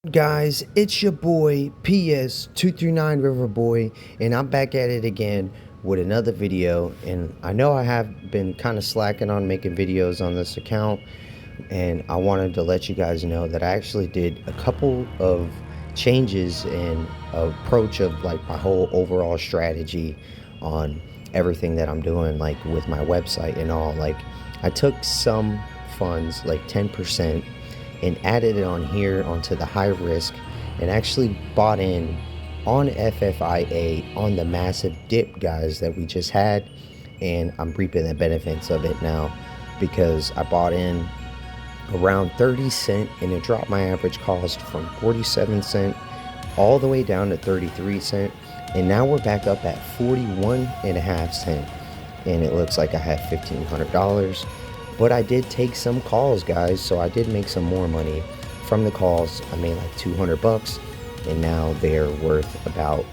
Guys, it's your boy PS239 Riverboy, and I'm back at it again with another video. And I know I have been kind of slacking on making videos on this account, and I wanted to let you guys know that I actually did a couple of changes in approach of like my whole overall strategy on everything that I'm doing, like with my website and all. Like, I took some funds, like 10%, and added it on here onto the high risk, and actually bought in on FFIA on the massive dip, guys, that we just had. And I'm reaping the benefits of it now, because I bought in around 30 cent and it dropped my average cost from 47 cent all the way down to 33 cent, and now we're back up at 41 and a half cent, and it looks like I have $1,500. But I did take some calls, guys, so I did make some more money from the calls. I made like 200 bucks, and now they're worth about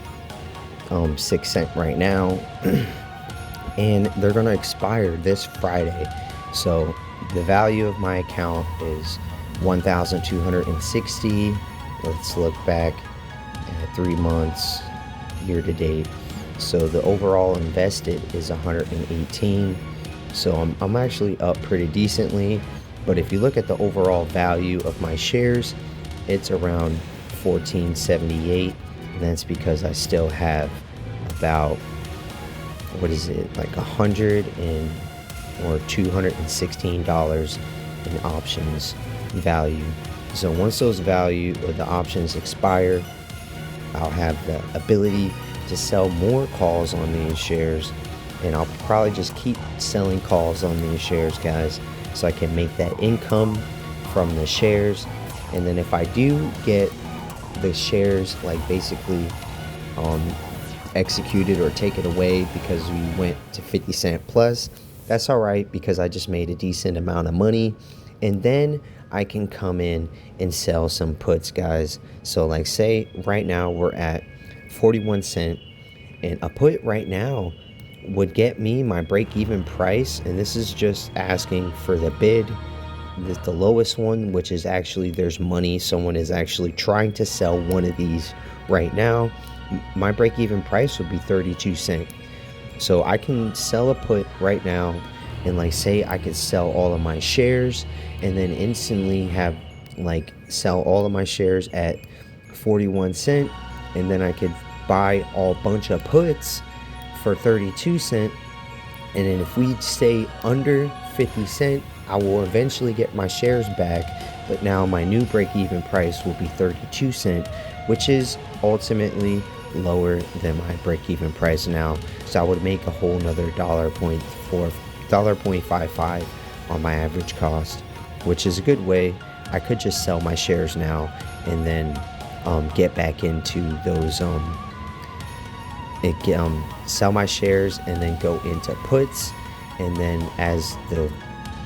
6 cent right now. And they're gonna expire this Friday. So the value of my account is 1,260. Let's look back at 3 months year to date. So the overall invested is 118. So I'm actually up pretty decently. But if you look at the overall value of my shares, it's around 1478, and that's because I still have about, what is it, like or $216 in options value. So once those value or the options expire, I'll have the ability to sell more calls on these shares, and I'll probably just keep selling calls on these shares, guys, so I can make that income from the shares. And then if I do get the shares, like, basically executed or take it away because we went to 50 cent plus, that's all right, because I just made a decent amount of money. And then I can come in and sell some puts, guys. So, like, say right now we're at 41 cent, and a put right now would get me my break-even price, and this is just asking for the bid, the lowest one, which is actually, there's money, someone is actually trying to sell one of these right now. My break-even price would be 32 cent. So I can sell a put right now, and, like, say I could sell all of my shares, and then instantly have, like, sell all of my shares at 41 cent, and then I could buy a bunch of puts for 32 cent. And then if we stay under 50 cent, I will eventually get my shares back, but now my new break-even price will be 32 cent, which is ultimately lower than my break-even price now. So I would make a whole nother $1.55 on my average cost, which is a good way. I could just sell my shares now, and then get back into those sell my shares and then go into puts. And then as the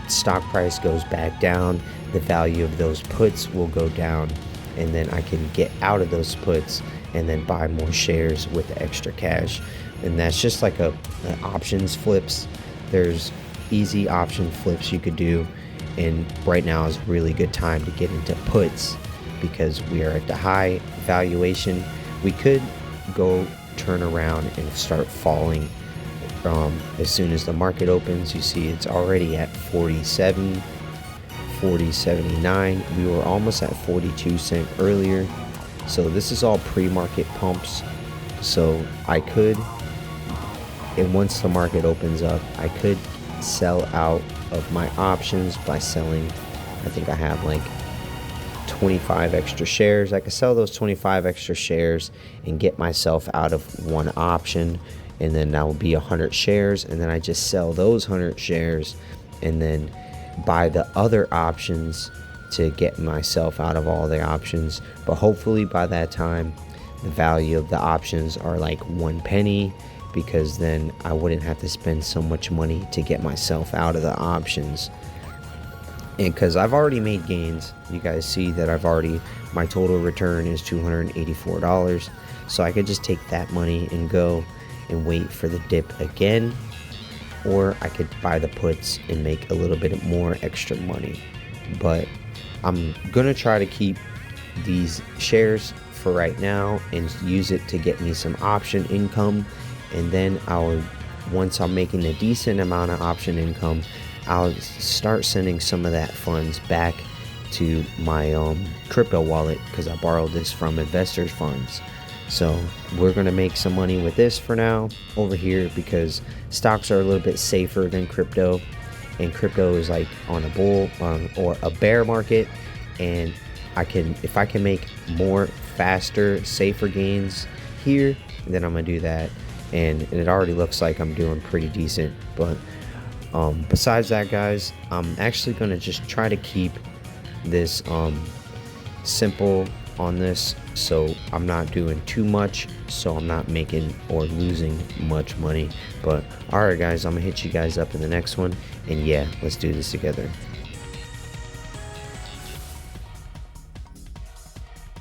stock price goes back down, the value of those puts will go down, and then I can get out of those puts and then buy more shares with the extra cash. And that's just like an options flips. There's easy option flips you could do, and right now is a really good time to get into puts because we are at the high valuation. We could go turn around and start falling as soon as the market opens. You see it's already at 47, 40.79. We were almost at 42 cent earlier. So this is all pre-market pumps. So I could, and once the market opens up, I could sell out of my options by selling, I think I have like 25 extra shares. I could sell those 25 extra shares and get myself out of one option, and then that will be 100 shares, and then I just sell those 100 shares and then buy the other options to get myself out of all the options. But hopefully by that time the value of the options are like 1 penny, because then I wouldn't have to spend so much money to get myself out of the options. And because I've already made gains, you guys see that my total return is $284. So I could just take that money and go and wait for the dip again, or I could buy the puts and make a little bit more extra money. But I'm gonna try to keep these shares for right now and use it to get me some option income, and then once I'm making a decent amount of option income, I'll start sending some of that funds back to my crypto wallet, because I borrowed this from investors funds. So we're gonna make some money with this for now over here, because stocks are a little bit safer than crypto, and crypto is like on a bull or a bear market, and if I can make more faster, safer gains here, then I'm gonna do that. And it already looks like I'm doing pretty decent. But besides that, guys, I'm actually gonna just try to keep this simple on this, so I'm not doing too much, so I'm not making or losing much money. But alright guys, I'm gonna hit you guys up in the next one, and yeah, let's do this together.